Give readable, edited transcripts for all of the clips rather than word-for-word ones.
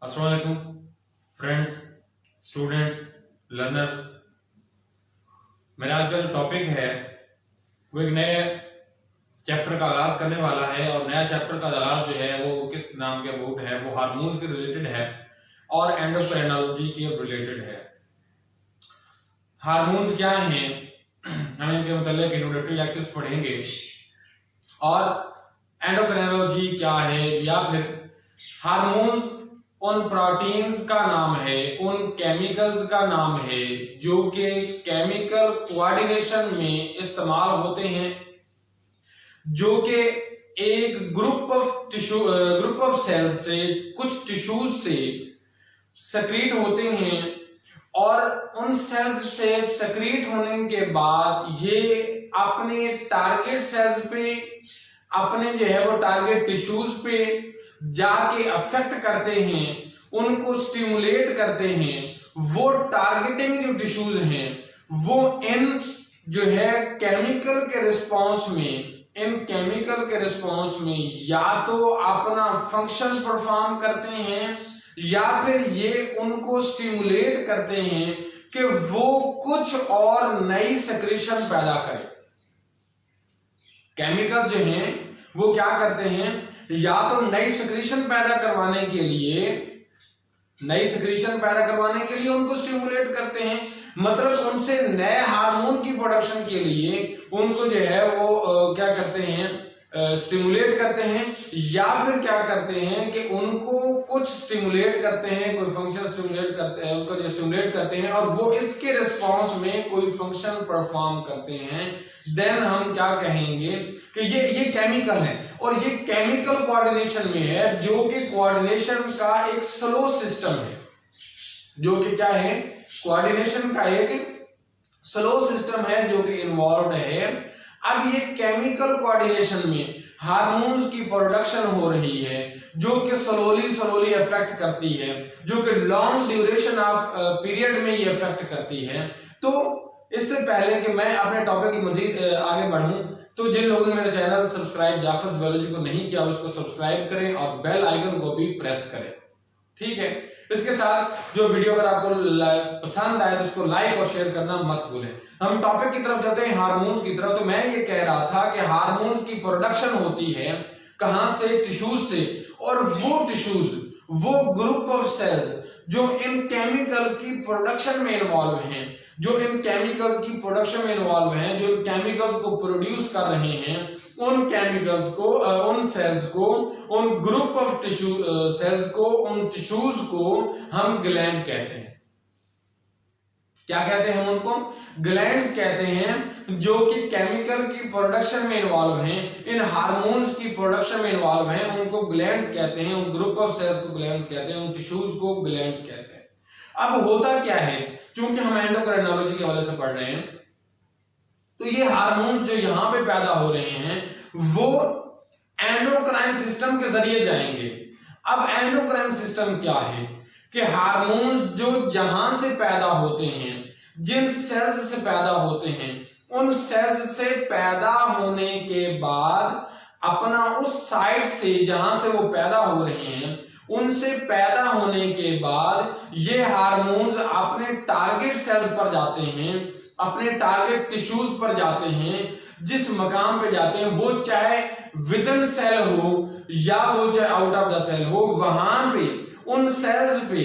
अस्सलाम वालेकुम friends, students, learners. मेरा आज का जो टॉपिक है वो एक नए चैप्टर का आगाज करने वाला है और नया चैप्टर का आगाज जो है वो किस नाम के अबाउट है, वो हार्मोन्स के रिलेटेड है और एंडोक्राइनोलॉजी के रिलेटेड है। हार्मोन्स क्या हैं, हम इनके मतलब इंट्रोडक्टरी लेक्चर्स पढ़ेंगे और एंडोक्राइनोलॉजी क्या है या फिर हार्मोन्स उन प्रोटीन्स का नाम है, उन केमिकल्स का नाम है जो कि केमिकल कोऑर्डिनेशन में इस्तेमाल होते हैं, जो कि एक ग्रुप ऑफ सेल्स से, कुछ टिश्यूज से सक्रीट होते हैं और उन सेल्स से सक्रीट होने के बाद ये अपने टारगेट सेल्स पे, अपने जो है वो टारगेट टिश्यूज पे जाके अफेक्ट करते हैं, उनको स्टिमुलेट करते हैं। वो टारगेटिंग जो टिश्यूज हैं वो इन जो है केमिकल के रिस्पांस में या तो अपना फंक्शन परफॉर्म करते हैं या फिर ये उनको स्टिमुलेट करते हैं कि वो कुछ और नई सेक्रेशन पैदा करें। केमिकल्स जो हैं वो क्या करते हैं, या तो नई सेक्रेशन पैदा करवाने के लिए उनको स्टिमुलेट करते हैं, मतलब उनसे नए हार्मोन की प्रोडक्शन के लिए उनको जो है वो क्या करते हैं, स्टिमुलेट करते हैं, या फिर क्या करते हैं कि उनको कुछ स्टिमुलेट करते हैं, कोई फंक्शन स्टिमुलेट करते हैं, उनको जो स्टिमुलेट करते हैं और वो इसके रिस्पांस में कोई फंक्शन परफॉर्म करते हैं। देन हम क्या कहेंगे कि ये केमिकल है और ये केमिकल कोऑर्डिनेशन में है, जो कि कोऑर्डिनेशन का एक स्लो सिस्टम है, जो कि क्या है, कोऑर्डिनेशन का एक स्लो सिस्टम है जो कि इन्वॉल्व है। अब ये केमिकल कोऑर्डिनेशन में हार्मोन्स की प्रोडक्शन हो रही है जो कि स्लोली इफेक्ट करती है, जो कि लॉन्ग ड्यूरेशन ऑफ पीरियड में ये इफेक्ट करती है। तो इससे पहले कि मैं अपने टॉपिक की मजीद आगे बढ़ूं, तो जिन लोगों ने मेरा चैनल सब्सक्राइब जाफर्स बायोलॉजी को नहीं किया उसको सब्सक्राइब करें और बेल आइकन को भी प्रेस करें, ठीक है। इसके साथ जो वीडियो अगर आपको पसंद आए तो इसको लाइक और शेयर करना मत भूलें। हम टॉपिक की तरफ चलते हैं, हार्मोन्स की तरफ। तो मैं ये कह रहा था कि हार्मोन्स की प्रोडक्शन होती है कहां से, टिश्यूज से, और वो टिश्यूज, वो ग्रुप ऑफ सेल्स जो इन केमिकल की प्रोडक्शन में इन्वॉल्व हैं, जो इन केमिकल्स की प्रोडक्शन में इन्वॉल्व हैं, जो केमिकल्स को प्रोड्यूस कर रहे हैं, उन केमिकल्स को, उन सेल्स को, उन ग्रुप ऑफ टिश्यू सेल्स को, उन टिश्यूज को हम ग्लैंड कहते हैं। क्या कहते हैं हम उनको? ग्लैंड्स कहते हैं, जो कि केमिकल की प्रोडक्शन में इन्वॉल्व हैं, इन हार्मोन्स की प्रोडक्शन में इन्वॉल्व हैं, उनको ग्लैंड्स कहते हैं। उन ग्रुप ऑफ सेल्स को ग्लैंड्स कहते हैं, उन टिश्यूज को ग्लैंड्स कहते हैं। अब होता क्या है, चूंकि हम एंडोक्राइनोलॉजी के वजह से पढ़ रहे हैं, तो ये हार्मोन्स जो यहां पे पैदा हो रहे हैं वो एंडोक्राइन सिस्टम के जरिए जाएंगे। अब एंडोक्राइन सिस्टम क्या है कि हार्मोन्स जो जहां से पैदा होते हैं, जिन सेल्स से पैदा होते हैं, उन सेल्स से पैदा होने के बाद अपना उस साइड से जहां से वो पैदा हो रहे हैं, उनसे पैदा होने के बाद ये हार्मोन्स अपने टारगेट सेल्स पर जाते हैं, अपने टारगेट टिश्यूज पर जाते हैं। जिस मकाम पे जाते हैं, वो चाहे विद इन सेल हो या वो चाहे आउट ऑफ द सेल हो, वहां पे उन सेल्स पे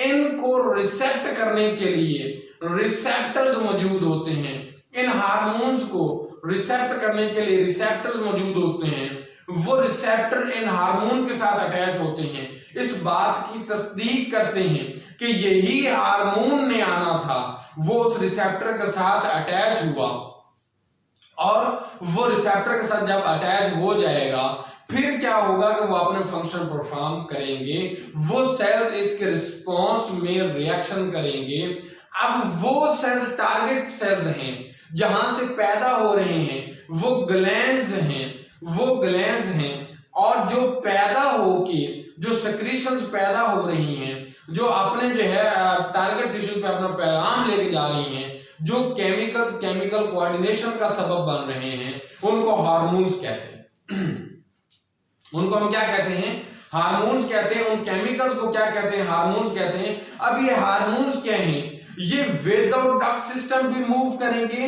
इनको रिसेप्ट करने के लिए रिसेप्टर्स मौजूद होते हैं। इन हार्मोन्स को रिसेप्ट करने के लिए रिसेप्टर्स मौजूद होते हैं। वो रिसेप्टर इन हार्मोन के साथ अटैच होते हैं, इस बात की तस्दीक करते हैं कि यही हार्मोन ने आना था, वो उस रिसेप्टर के साथ अटैच हुआ और वो रिसेप्टर के साथ जब अटैच हो जाएगा फिर क्या होगा कि वो अपने फंक्शन परफॉर्म करेंगे, वो सेल्स इसके रिस्पांस में रिएक्शन करेंगे। अब वो सेल्स टारगेट सेल्स हैं, जहां से पैदा हो रहे हैं, वो ग्लैंड्स हैं और जो पैदा होके जो सेक्रेशंस पैदा हो रही हैं, जो अपने जो है टारगेट टिश्यूज पे अपना पैगाम लेके जा रही हैं, जो केमिकल कोऑर्डिनेशन का सबब बन रहे हैं, उनको हार्मोन्स कहते हैं। उनको हम क्या कहते हैं? हार्मोन्स कहते हैं, उन केमिकल्स को क्या कहते हैं, हार्मोन्स कहते हैं। अब ये हार्मोन्स क्या हैं, ये विदाउट डक्ट सिस्टम भी मूव करेंगे,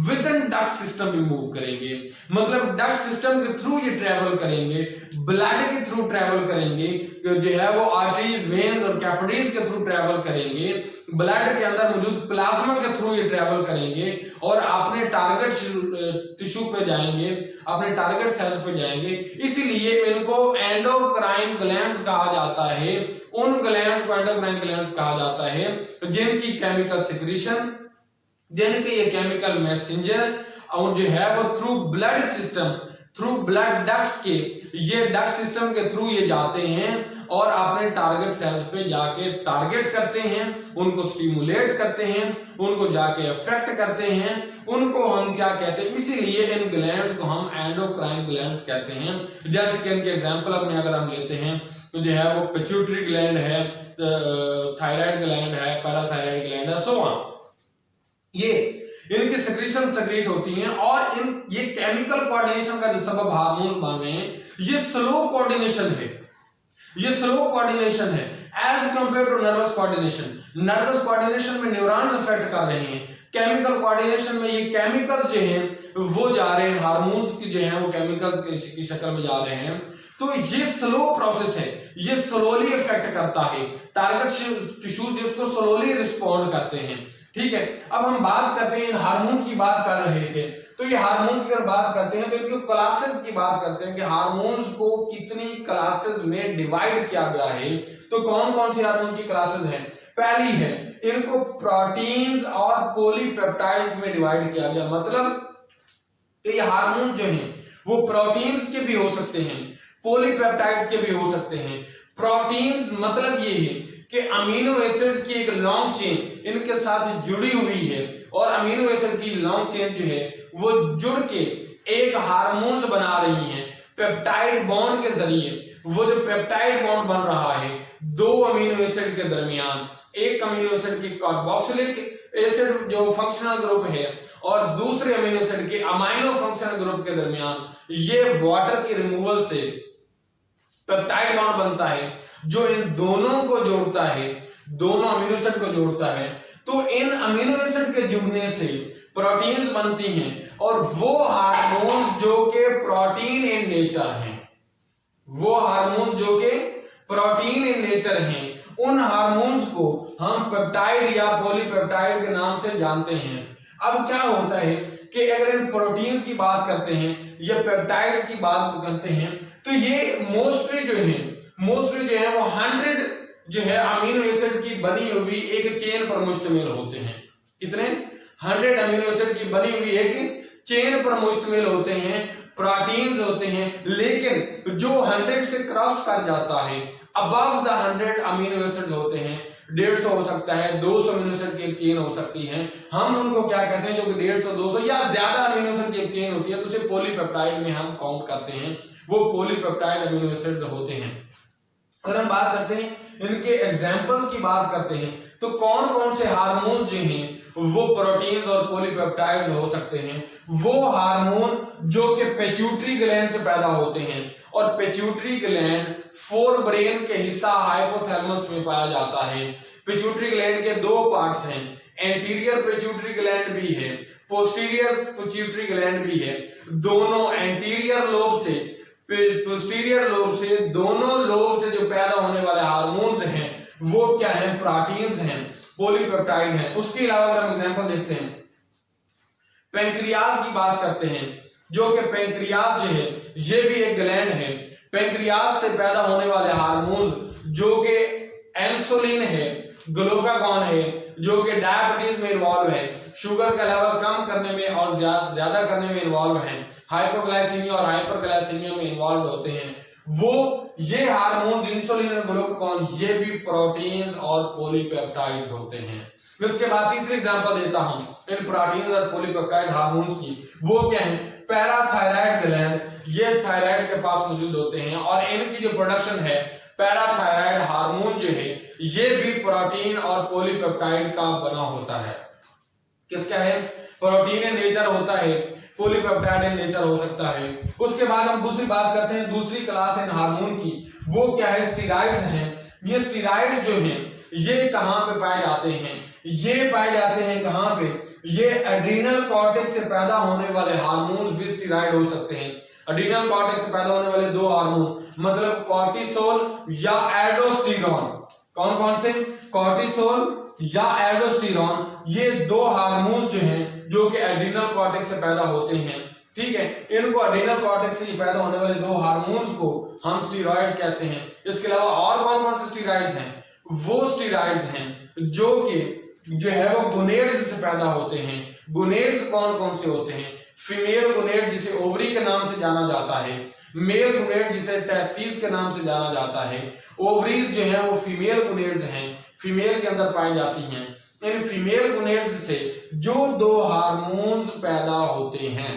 विद इन डक्ट सिस्टम भी मूव करेंगे। मतलब डक्ट सिस्टम के थ्रू ये ट्रेवल करेंगे, ब्लड के थ्रू ट्रेवल करेंगे, जो है वो आर्टरीज, वेन्स और कैपिलरीज के थ्रू ट्रेवल करेंगे, ब्लड के अंदर मौजूद प्लाज्मा के थ्रू ये ट्रेवल करेंगे और अपने टारगेट टिश्यू पे जाएंगे, अपने टारगेट सेल्स पे जाएंगे। इसीलिए इनको एंडोक्राइन ग्लैंड्स कहा जाता है। उन ग्लैंड्स को एंडोक्राइन ग्लैंड कहा जाता है जिनकी केमिकल सिक्रीशन, जिनके ये केमिकल मैसेंजर और जो है वो through blood system, through blood ducts के, ये डक्ट सिस्टम के थ्रू ये जाते हैं और अपने टारगेट सेल्स पे जाके टारगेट करते हैं, उनको स्टिमुलेट करते हैं, उनको जाके अफेक्ट करते हैं। उनको हम क्या कहते हैं, इसीलिए इन ग्लैंड्स को हम एंडोक्राइन ग्लैंड्स कहते हैं। जैसे कि इनके एग्जांपल अपने अगर हम लेते हैं तो जो है वो पिट्यूटरी ग्लैंड है, थायराइड ग्लैंड है, पैराथायराइड ग्लैंड है, सो ऑन। ये इनकी सिक्रीशन सेक्रेट होती हैं और इन ये केमिकल कोऑर्डिनेशन का जो सबब हार्मोन्स बन रहे हैं, ये स्लो कोऑर्डिनेशन है, ये स्लो कोऑर्डिनेशन है as compare to nervous coordination. Nervous coordination में न्यूरॉन्स अफेक्ट कर रहे हैं, केमिकल कोऑर्डिनेशन में ये केमिकल्स जो हैं वो जा रहे हैं, हार्मोन्स की जो है वो केमिकल्स की शक्ल में जा रहे हैं। तो ये स्लो प्रोसेस है, ये स्लोली इफेक्ट करता है, टारगेट टिश्यूज जिसको स्लोली रिस्पॉन्ड करते हैं। ठीक है, अब हम बात करते हैं, इन हार्मोन्स की बात कर रहे थे, तो ये हार्मोन्स की अगर बात करते हैं तो इनकी क्लासेस की बात करते हैं कि हार्मोन्स को कितनी क्लासेस में डिवाइड किया गया है। तो कौन कौन सी हार्मोन्स की क्लासेस हैं? पहली है, इनको प्रोटीन्स और पॉलीपेप्टाइड्स में डिवाइड किया गया। मतलब ये हार्मोन जो हैं वो प्रोटीन्स के भी हो सकते हैं, पॉलीपेप्टाइड्स के भी हो सकते हैं। प्रोटीन्स मतलब ये है कि अमीनो एसिड की एक लॉन्ग चेन इनके साथ जुड़ी हुई है और अमीनो एसिड की लॉन्ग चेन जो है वो जुड़ के एक हार्मोन्स बना रही हैं पेप्टाइड बॉन्ड के जरिए। वो जो पेप्टाइड बॉन्ड बन रहा है दो अमीनो एसिड के दरमियान, एक अमीनो एसिड की कार्बोक्सिलिक एसिड जो फंक्शनल ग्रुप है और दूसरे अमीनो एसिड के अमाइनो फंक्शनल ग्रुप के दरमियान, ये वाटर के रिमूवल से पेप्टाइड बॉन्ड बनता है जो इन दोनों को जोड़ता है, दोनों अमीनो एसिड को जोड़ता है। तो इन अमीनो एसिड के जुड़ने से प्रोटीन्स बनती हैं और वो हार्मोन्स जो के प्रोटीन इन नेचर हैं, वो हार्मोन्स जो के प्रोटीन इन नेचर हैं, उन हार्मोन्स को हम पेप्टाइड या पॉलीपेप्टाइड के नाम से जानते हैं। अब क्या होता है कि अगर इन प्रोटीन्स की बात करते हैं या पेप्टाइड्स की बात करते हैं तो ये मोस्टली जो है वो 100 जो है अमीनो एसिड की बनी हुई एक चेन पर मुश्तमिल होते हैं। कितने? 100 अमीनो एसिड की बनी हुई एक चेन पर मुश्तमिल होते हैं, प्रोटीन्स होते हैं। लेकिन जो 100 से क्रॉस कर जाता है, अबव द 100 अमीनो एसिड होते हैं, 150 हो सकता है, 200 अमीनो एसिड की एक चेन हो सकती है, हम उनको क्या कहते हैं? जो कि 150, 200 या ज्यादा अमीनो एसिड की एक चेन होती है तो उसे पॉलीपेप्टाइड में हम काउंट करते हैं, वो पॉलीपेप्टाइड अमीनो एसिड्स होते हैं। अगर हम बात करते हैं इनके एग्जांपल्स की बात करते हैं तो कौन कौन से हार्मोन जो हैं वो प्रोटीन्स और पॉलीपेप्टाइड्स हो सकते हैं? वो हार्मोन जो कि पिट्यूटरी ग्लैंड से पैदा होते हैं और पिट्यूटरी ग्लैंड फोरब्रेन के हिस्सा हाइपोथैलेमस में पाया जाता है। पिट्यूटरी ग्लैंड के दो पार्ट्स हैं, एंटीरियर पिट्यूटरी ग्लैंड भी है, पोस्टीरियर पिट्यूटरी ग्लैंड भी है। दोनों एंटीरियर लोब से, पोस्टीरियर लोब से, दोनों लोब से जो पैदा होने वाले हार्मोन्स हैं वो क्या है? प्रोटीन्स हैं, पॉलीपेप्टाइड हैं। उसके अलावा अगर हम एग्जांपल देखते हैं, पेंक्रियाज की बात करते हैं, जो कि पेंक्रियाज जो है ये भी एक ग्लैंड है। पेंक्रियाज से पैदा होने वाले हार्मोन्स जो कि इंसुलिन है, ग्लूकागॉन है, जो कि डायबिटीज में इन्वॉल्व है, शुगर का लेवल कम करने में और ज्यादा करने में इन्वॉल्व है, हाइपोग्लाइसीमिया और हाइपरग्लाइसीमिया में इन्वॉल्व होते हैं। वो ये हार्मोन्स इंसुलिन और ग्लूकागॉन ये भी प्रोटीन्स और पॉलीपेप्टाइड्स होते हैं। इसके बाद तीसरी एग्जांपल देता हूं इन प्रोटीन और पॉलीपेप्टाइड हार्मोन्स की। वो क्या है? पैराथायराइड ग्लैंड, ये थायराइड के पास मौजूद होते हैं और इनकी जो प्रोडक्शन है पैराथायराइड हार्मोन जो है ये भी प्रोटीन और पॉलीपेप्टाइड का बना होता है। किसका है? प्रोटीन इन नेचर होता है, पॉलीपेप्टाइड इन नेचर हो सकता है। उसके बाद हम दूसरी बात करते हैं, दूसरी क्लास इन हार्मोन की, वो क्या है, स्टेरॉइड्स हैं। ये स्टेरॉइड्स जो हैं ये कहाँ पे पाए जाते हैं, ये पाए जाते हैं कहाँ पे, ये एड्रीनल कॉर्टेक्स से पैदा होने वाले हार्मोन्स भी स्टेरॉइड हो सकते हैं। एड्रीनल कॉर्टेक्स से पैदा होने वाले दो हार्मोन मतलब कॉर्टिसोल या एल्डोस्टेरोन, कौन कौन से, कॉर्टिसोल या एल्डोस्टेरोन, ये दो हार्मोन जो हैं जो कि एड्रीनल कॉर्टेक्स से पैदा होते हैं, ठीक है। इनको एड्रीनल कॉर्टेक्स से पैदा होने वाले दो हार्मोन्स को हम स्टेरॉइड्स कहते हैं। इसके अलावा और कौन कौन से स्टेरॉइड्स हैं, वो स्टेरॉइड्स हैं जो कि जो है वो गोनेड्स से पैदा होते हैं। गोनेड्स कौन कौन से होते हैं, फीमेल गोनेड जिसे ओवरी के नाम से जाना जाता है, मेल गोनेड जिसे टेस्टिस के नाम से जाना जाता है। ओवरीज जो है वो फीमेल गोनेड्स हैं, फीमेल के अंदर पाई जाती हैं। इन फीमेल गोनेड्स से जो दो हार्मोन्स पैदा होते हैं,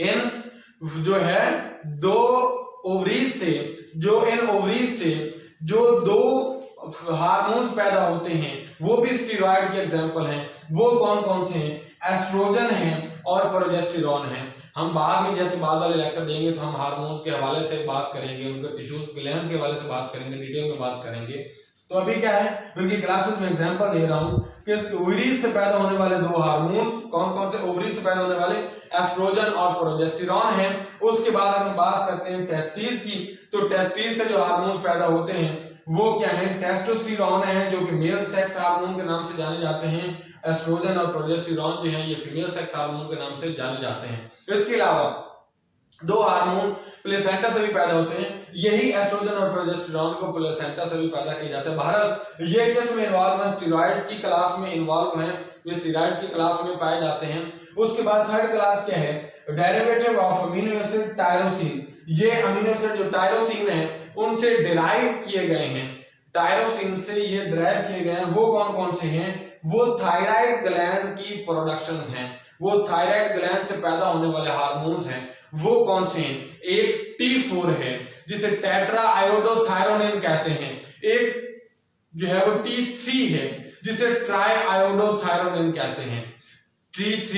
इन जो है दो ओवरीज से, जो इन ओवरीज से जो दो हार्मोन्स पैदा होते हैं वो भी स्टेरॉइड के एग्जांपल हैं। वो कौन कौन से हैं, एस्ट्रोजन हैं और प्रोजेस्टेरोन हैं। हम बाद में जैसे बाद वाले लेक्चर देंगे तो हम हार्मोन्स के हवाले से बात करेंगे, उनके टिश्यूज ग्लैंड्स के हवाले से बात करेंगे, डिटेल में बात करेंगे। तो अभी क्या है, उनकी क्लासेस में एग्जांपल दे रहा हूं कि ओवरीज से पैदा होने वाले दो हार्मोन्स कौन कौन से, ओवरीज से पैदा होने वाले एस्ट्रोजन और प्रोजेस्टेरोन हैं। उसके बाद हम बात करते हैं टेस्टिस की। तो टेस्टिस से जो हार्मोन्स पैदा होते हैं वो क्या है, टेस्टोस्टेरोन है जो कि मेल सेक्स हार्मोन के नाम से जाने जाते हैं। एस्ट्रोजन और प्रोजेस्टेरोन जो है ये फीमेल सेक्स हार्मोन के नाम से जाने जाते हैं। इसके अलावा दो हार्मोन प्लेसेंटा से भी पैदा होते हैं, यही एस्ट्रोजन और प्रोजेस्टेरोन को प्लेसेंटा से भी पैदा किया जाता है। बहरहाल ये किस में इन्वॉल्व है, स्टेरॉइड्स की क्लास में इन्वॉल्व है, ये स्टेरॉइड्स की क्लास में पाए जाते हैं। उसके बाद थर्ड क्लास क्या है, derivative of amino acid tyrosine. ये अमीनो एसिड जो टायरोसिन है उनसे डिराइव किए गए हैं, टायरोसिन से ये डिराइव किए गए हैं। वो कौन कौन से हैं, वो थायराइड ग्लैंड की प्रोडक्शंस हैं, वो थायराइड ग्लैंड से पैदा होने वाले हार्मोन्स हैं। वो कौन से हैं, एक T4 है जिसे टेट्रा आयोडोथायरोनिन कहते हैं, एक जो है वो T3 है जिसे ट्राई आयोडोथायरोनिन कहते हैं। T3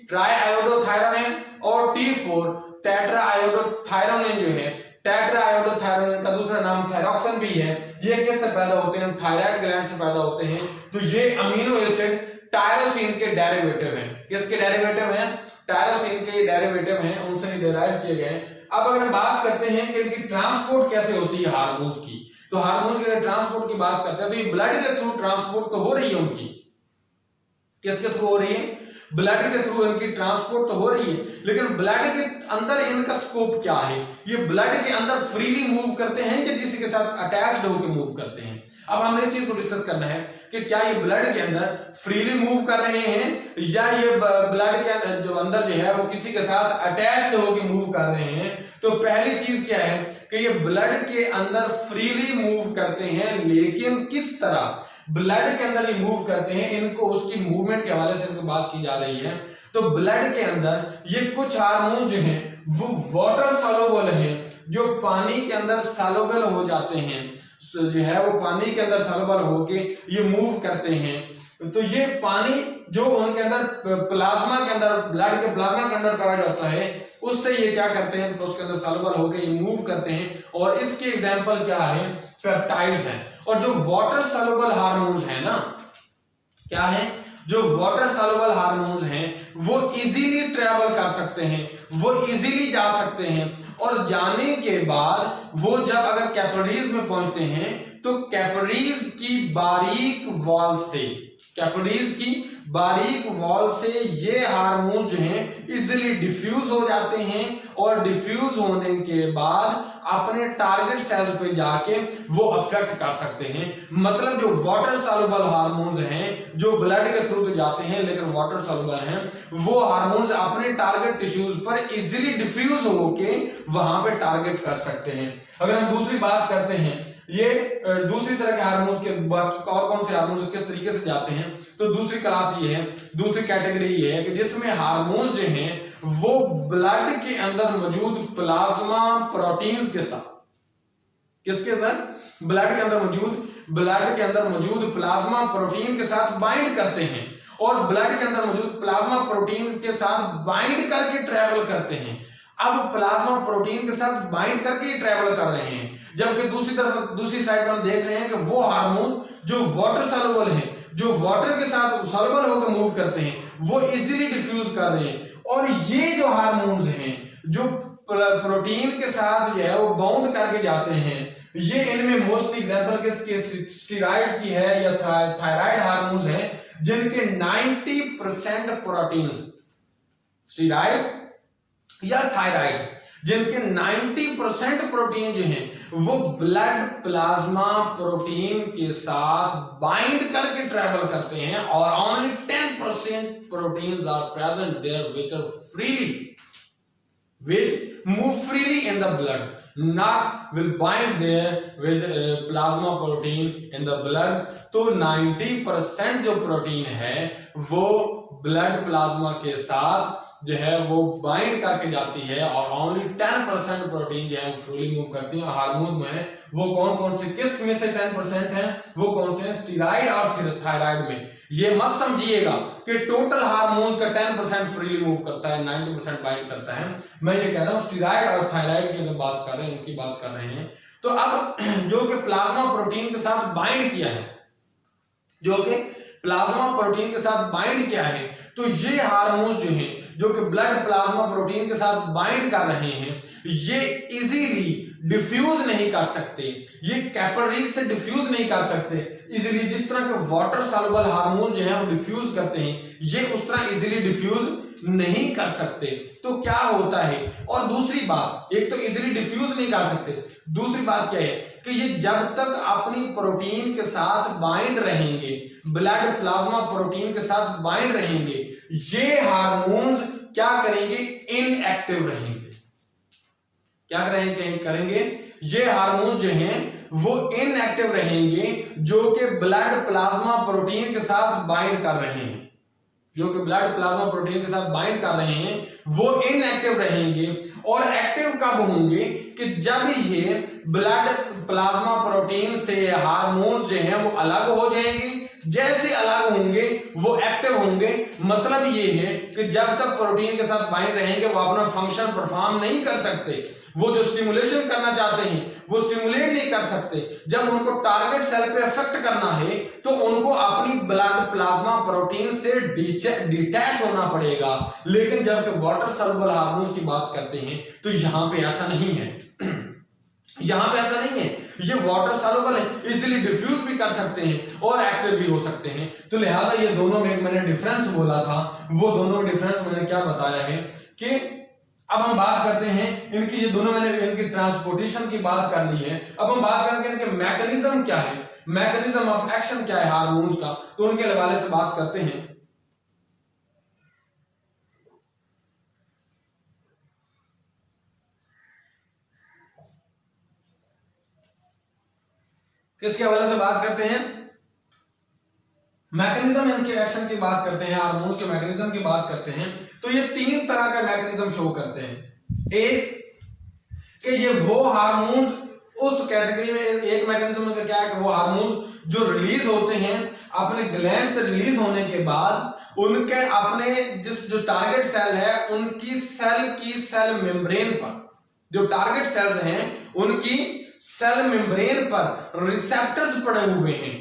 ट्राई आयोडोथायरोनिन और T4 टेट्रा आयोडोथायरोनिन जो है, टेट्रा आयोडोथायरोनिन का दूसरा नाम थायरोक्सिन भी है। ये किससे पैदा होते हैं, थायराइड ग्लैंड से पैदा होते हैं। तो ये अमीनो एसिड टायरोसिन के डेरिवेटिव हैं। किसके डेरिवेटिव हैं, टायरोसिन के डेरिवेटिव हैं, उनसे डिराइव किए गए। अब अगर हम बात करते हैं कि इनकी ट्रांसपोर्ट कैसे होती है हार्मोन्स की, तो हार्मोन्स के ट्रांसपोर्ट की बात करते हैं तो ये ब्लड के थ्रू ट्रांसपोर्ट तो हो रही है उनकी, किसके थ्रू हो रही है, ब्लड के थ्रू इनकी ट्रांसपोर्ट तो हो रही है, लेकिन ब्लड के अंदर इनका स्कोप क्या है, ये ब्लड के अंदर फ्रीली मूव करते हैं या किसी के साथ अटैच्ड होकर मूव करते हैं। अब हमने इस चीज को डिस्कस करना है कि क्या ये ब्लड के अंदर फ्रीली मूव कर रहे हैं या ये ब्लड के अंदर जो अंदर जो है वो किसी के साथ अटैच्ड होकर मूव कर रहे हैं। तो पहली चीज क्या है कि ये ब्लड के अंदर फ्रीली मूव करते हैं, लेकिन किस तरह ब्लड के अंदर ये मूव करते हैं, इनको उसकी मूवमेंट के हवाले से इनको बात की जा रही है। तो ब्लड के अंदर ये कुछ हार्मोन जो हैं वो वाटर सॉल्युबल हैं, जो पानी के अंदर सॉल्युबल हो जाते हैं, जो है वो पानी के अंदर सॉल्युबल होके ये मूव करते हैं। तो ये पानी जो उनके अंदर प्लाज्मा के अंदर, ब्लड के प्लाज्मा के अंदर पाया जाता है, उससे ये क्या करते हैं, तो उसके अंदर सॉल्युबल होके ये मूव करते हैं। और इसके एग्जांपल क्या है, पेप्टाइड्स हैं। और जो वाटर सॉल्युबल हार्मोन्स हैं ना, क्या है, जो वाटर सॉल्युबल हार्मोन्स हैं वो इजीली ट्रेवल कर सकते हैं, वो इजीली जा सकते हैं। और जाने के बाद वो जब अगर कैपिलरीज में पहुंचते हैं तो कैपिलरीज की बारीक वॉल से, कैपिलरीज की बारीक वॉल से ये हार्मोन जो हैं इजीली डिफ्यूज हो जाते हैं। और डिफ्यूज होने के बाद अपने टारगेट सेल्स पे जाके वो अफेक्ट कर सकते हैं। मतलब जो वाटर सॉल्युबल हार्मोन्स हैं जो ब्लड के थ्रू तो जाते हैं लेकिन वाटर सॉल्युबल हैं, वो हार्मोन्स अपने टारगेट टिश्यूज पर इजीली डिफ्यूज होके वहां पे टारगेट कर सकते हैं। अगर हम दूसरी बात करते हैं, ये दूसरी तरह के हार्मोन्स के बाकी और कौन से हार्मोन्स किस तरीके से जाते हैं, तो दूसरी क्लास ये है, दूसरी कैटेगरी ये है कि जिसमें हार्मोन्स जो हैं वो ब्लड के अंदर मौजूद प्लाज्मा प्रोटीन्स के साथ, किसके अंदर, ब्लड के अंदर मौजूद प्लाज्मा प्रोटीन के साथ बाइंड करते हैं। और ब्लड के अंदर मौजूद प्लाज्मा प्रोटीन के साथ बाइंड करके ट्रेवल करते हैं। अब प्लाज्मा प्रोटीन के साथ बाइंड करके ही ट्रेवल कर रहे हैं, जबकि दूसरी साइड में हम देख रहे हैं कि वो हार्मोन जो वाटर सॉल्युबल है, जो वाटर के साथ सॉल्युबल होकर मूव करते हैं, वो इजीली डिफ्यूज कर रहे हैं। और ये जो हार्मोन्स हैं जो प्रोटीन के साथ जो है वो बाउंड करके जाते हैं, ये इनमें मोस्ट एग्जांपल किसके स्टेरॉइड्स की है या थायराइड हार्मोन्स हैं, जिनके 90% प्रोटीन्स, स्टेरॉइड्स या थायराइड, जिनके 90% प्रोटीन जो हैं वो ब्लड प्लाज्मा प्रोटीन के साथ बाइंड करके ट्रेवल करते हैं, और only 10% proteins are present there which are freely, which move freely in the blood, not will bind there with plasma protein in the blood। तो 90% जो प्रोटीन है वो ब्लड प्लाज्मा के साथ जो है वो बाइंड करके जाती है, और ओनली 10% प्रोटीन जो है वो फ्रीली मूव करती है। हार्मोन्स में वो कौन कौन से, किस में से 10% है, वो कौन से हैं, स्टेरॉइड और थायराइड में। ये मत समझिएगा कि टोटल हार्मोन्स का 10% फ्रीली मूव करता है, 90% बाइंड करता है। मैं ये कह रहा हूं स्टेरॉइड और थायराइड की जो बात कर रहे हैं उनकी बात कर रहे हैं। तो अब जो कि प्लाज्मा प्रोटीन के साथ बाइंड किया है, जो कि प्लाज्मा प्रोटीन के साथ बाइंड किया है, तो ये हार्मोन्स जो हैं जो कि ब्लड प्लाज्मा प्रोटीन के साथ बाइंड कर रहे हैं, ये इजीली डिफ्यूज नहीं कर सकते, ये कैपिलरीज से डिफ्यूज नहीं कर सकते इजीली। जिस तरह के वाटर सॉल्युबल हार्मोन जो है वो डिफ्यूज करते हैं, ये उस तरह इजीली डिफ्यूज नहीं कर सकते। तो क्या होता है, और दूसरी बात, एक तो इजीली डिफ्यूज नहीं कर सकते, दूसरी बात क्या है कि ये जब तक अपनी प्रोटीन के साथ बाइंड रहेंगे, ब्लड प्लाज्मा प्रोटीन के साथ बाइंड रहेंगे, ये हार्मोन्स क्या करेंगे, इनएक्टिव रहेंगे। क्या करेंगे, ये हार्मोन्स जो हैं वो इनएक्टिव रहेंगे, जो कि ब्लड प्लाज्मा प्रोटीन के साथ बाइंड कर रहे हैं, जो कि ब्लड प्लाज्मा प्रोटीन के साथ बाइंड कर रहे हैं, वो इनएक्टिव रहेंगे। और एक्टिव कब होंगे, कि जब ये ब्लड प्लाज्मा प्रोटीन से हार्मोन्स जो हैं वो अलग हो जाएंगे, जैसे अलग होंगे वो एक्टिव होंगे। मतलब ये है कि जब तक प्रोटीन के साथ बाइंड रहेंगे वो अपना फंक्शन परफॉर्म नहीं कर सकते, वो जो स्टिमुलेशन करना चाहते हैं वो स्टिमुलेट नहीं कर सकते। जब उनको टारगेट सेल पे इफेक्ट करना है तो उनको अपनी ब्लड प्लाज्मा प्रोटीन से डिटैच होना पड़ेगा। लेकिन जब वाटर सॉल्युबल हार्मोन्स की बात करते हैं तो यहां पे ऐसा नहीं है, यहां पे ऐसा नहीं है, ये वाटर सॉल्युबल है, इजीली डिफ्यूज भी कर सकते हैं और एक्टिव भी हो सकते हैं। तो लिहाजा ये दोनों में मैंने डिफरेंस बोला था, वो दोनों डिफरेंस मैंने क्या बताया है कि अब हम बात करते हैं इनकी, ये दोनों मैंने इनकी ट्रांसपोर्टेशन की बात कर ली है। अब हम बात करेंगे इनके मैकेनिज्म क्या है, मैकेनिज्म ऑफ एक्शन क्या है हार्मोन्स का, तो उनके हवाले से बात करते हैं। किसके हवाले से बात करते हैं, मैकेनिज्म इनके एक्शन की बात करते हैं, हार्मोन के मैकेनिज्म की बात करते हैं। तो ये 3 तरह का मैकेनिज्म शो करते हैं। एक कि ये वो हार्मोन्स उस कैटेगरी में, एक मैकेनिज्म का क्या है कि वो हार्मोन्स जो रिलीज होते हैं अपने ग्लैंड से रिलीज होने के बाद उनके अपने जो टारगेट सेल है उनकी सेल मेम्ब्रेन पर, जो टारगेट सेल्स हैं उनकी सेल मेम्ब्रेन पर रिसेप्टर्स पड़े हुए हैं,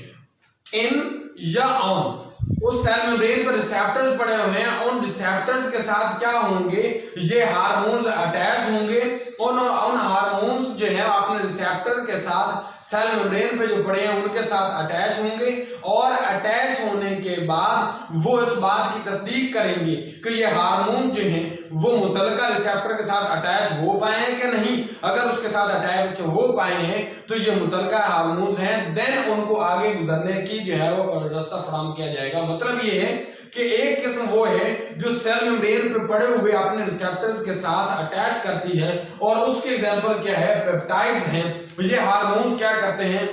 इन या ऑन, उस सेल मेम्ब्रेन पर रिसेप्टर्स पड़े हुए हैं। उन रिसेप्टर्स के साथ क्या होंगे, ये हार्मोन्स अटैच होंगे। उन हार्मोन्स जो है अपने रिसेप्टर के साथ सेल मेम्ब्रेन पे जो पड़े हैं उनके साथ अटैच होंगे, और अटैच होने के बाद वो इस बात की तस्दीक करेंगे कि ये हार्मोन जो हैं वो मुतलका रिसेप्टर के साथ अटैच हो पाए हैं कि नहीं। अगर उसके साथ अटैच हो पाए हैं तो ये मुतलका हार्मोन्स हैं, देन उनको आगे गुजरने की जो है वो रास्ता फराहम किया जाएगा। मतलब ये है कि एक किस्म वो है जो सेल मेम्ब्रेन पे पड़े हुए अपने रिसेप्टर्स के साथ अटैच करती है, और उसके एग्जांपल क्या है, पेप्टाइड्स हैं। ये हार्मोन्स क्या करते हैं,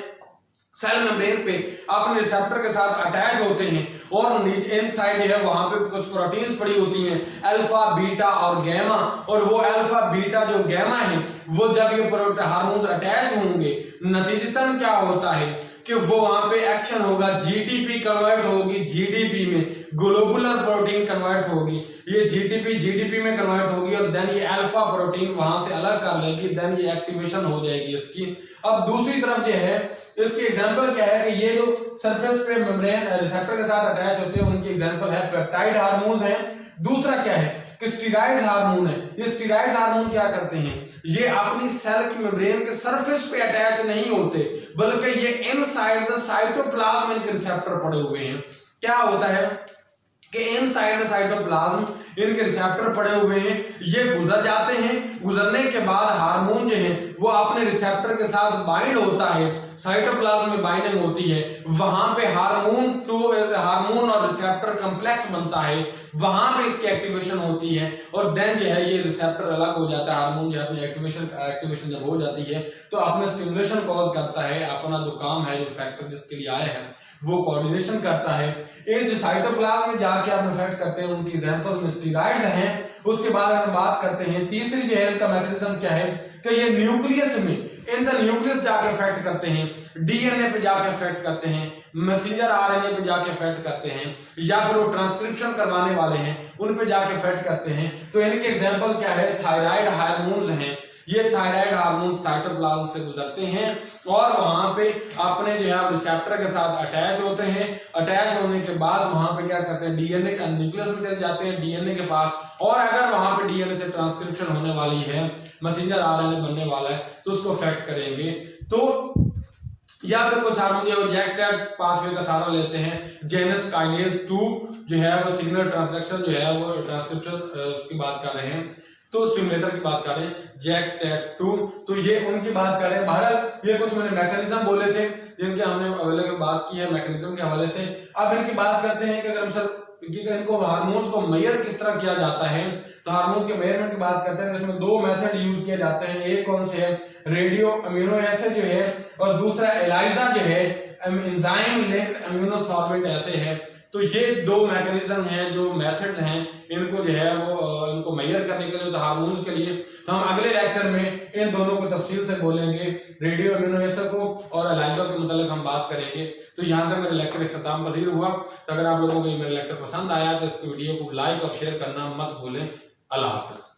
सेल मेम्ब्रेन पे अपने रिसेप्टर के साथ अटैच होते हैं, और नीचे इनसाइड है वहां पे कुछ प्रोटीन्स पड़ी होती हैं, अल्फा बीटा और गैमा। और वो अल्फा बीटा जो गैमा है वो जब ये हार्मोन्स अटैच होंगे, नतीजतन क्या होता है कि वो वहां पे एक्शन होगा, जीटीपी कन्वर्ट होगी जीडीपी में, ग्लोबुलर प्रोटीन कन्वर्ट होगी, ये जीटीपी जीडीपी में कन्वर्ट होगी और देन ये अल्फा प्रोटीन वहां से अलग कर लेगी, देन ये एक्टिवेशन हो जाएगी इसकी। अब दूसरी तरफ जो है इसकी एग्जांपल क्या है कि ये जो सरफेस पे मेम्ब्रेन रिसेप्टर के साथ अटैच होते हैं उनकी एग्जांपल है पेप्टाइड हार्मोन्स हैं। दूसरा क्या है कि स्टीरॉयड हार्मोन है। ये स्टीरॉयड हार्मोन क्या करते हैं, ये अपनी सेल की मेम्ब्रेन के सरफेस पे अटैच नहीं होते बल्कि ये इनसाइड द साइटोप्लाज्म इनके रिसेप्टर पड़े हुए हैं। क्या होता है कि इनसाइड द साइटोप्लाज्म इनके रिसेप्टर पड़े हुए हैं, ये गुजर जाते हैं, गुजरने के बाद हार्मोन जो है वो अपने रिसेप्टर के साथ बाइंड होता है, साइटोप्लाज्म में बाइंडिंग होती है, वहां पे हार्मोन और रिसेप्टर कॉम्प्लेक्स बनता है, वहां पे इसकी एक्टिवेशन होती है और देन जो है ये रिसेप्टर अलग हो जाता है। हार्मोन जो है अपनी एक्टिवेशन जब हो जाती है तो अपने स्टिमुलेशन कॉज करता है, अपना जो काम है, जो फैक्टर जिसके लिए आए हैं वो कोऑर्डिनेशन करता है। ये जो साइटोप्लाज्म में जाके आप इफेक्ट करते हैं उनकी एग्जांपल में स्टीरॉइड्स हैं। उसके बाद हम बात करते हैं तीसरी जो है इनका मैकेनिज्म क्या है कि ये न्यूक्लियस में, इन द न्यूक्लियस जाके इफेक्ट करते हैं, डीएनए पे जाके इफेक्ट करते हैं, मैसेंजर आरएनए पे जाके इफेक्ट करते हैं, या फिर वो ट्रांसक्रिप्शन करवाने वाले हैं उन पे जाके इफेक्ट करते हैं। तो इनके एग्जांपल क्या है, थायराइड हार्मोन्स हैं। ये थायराइड हार्मोन साइटोप्लाज्म से गुजरते हैं और वहां पे अपने जो है रिसेप्टर के साथ अटैच होते हैं। अटैच होने के बाद वहां पे क्या करते हैं, डीएनए का न्यूक्लियस में चले जाते हैं, डीएनए के पास, और अगर वहां पे डीएनए से ट्रांसक्रिप्शन होने वाली है, मैसेंजर आरएनए बनने वाला है तो उसको अफेक्ट करेंगे। तो या फिर कुछ हार्मोन जो जैक-स्टैट पाथवे का सहारा लेते हैं, जेनस काइनेज 2 जो है वो सिग्नल ट्रांसडक्शन जो है वो ट्रांसक्रिप्शन उसकी बात कर रहे हैं, तो स्टिमुलेटर की बात कर रहे हैं, जैक-स्टैट 2, तो ये उनकी बात कर रहे हैं। बहरहाल ये कुछ मैंने मैकेनिज्म बोले थे जिनके हमने अवेलेबल बात की है मैकेनिज्म के हवाले से। अब इनकी बात करते हैं कि अगर हम सर इनको हार्मोन्स को मेजर किस तरह किया जाता है, तो हार्मोन्स के मेजरमेंट की बात करते हैं इसमें दो मेथड यूज किए जाते हैं। एक कौन से है, रेडियो अम्यूनो एसिड जो है, और दूसरा एलाइजा जो है, एंजाइम लिंक्ड अम्यूनो सॉल्वेंट ऐसे है। तो ये दो मैकेनिज्म हैं, जो मेथड्स हैं, इनको जो है वो इनको मेजर करने के लिए, तो हार्मोन्स के लिए। तो हम अगले लेक्चर में इन दोनों को तफसील से बोलेंगे, रेडियो अम्यूनो एसिड को और एलाइजा के मतलब हम बात करेंगे। तो यहाँ तक मेरा लेक्चर इख्तिताम पजीर हुआ। तो अगर आप लोगों को ये मेरा लेक्चर पसंद आया तो इस वीडियो को लाइक और शेयर करना मत भूलें। अल्लाह हाफिज।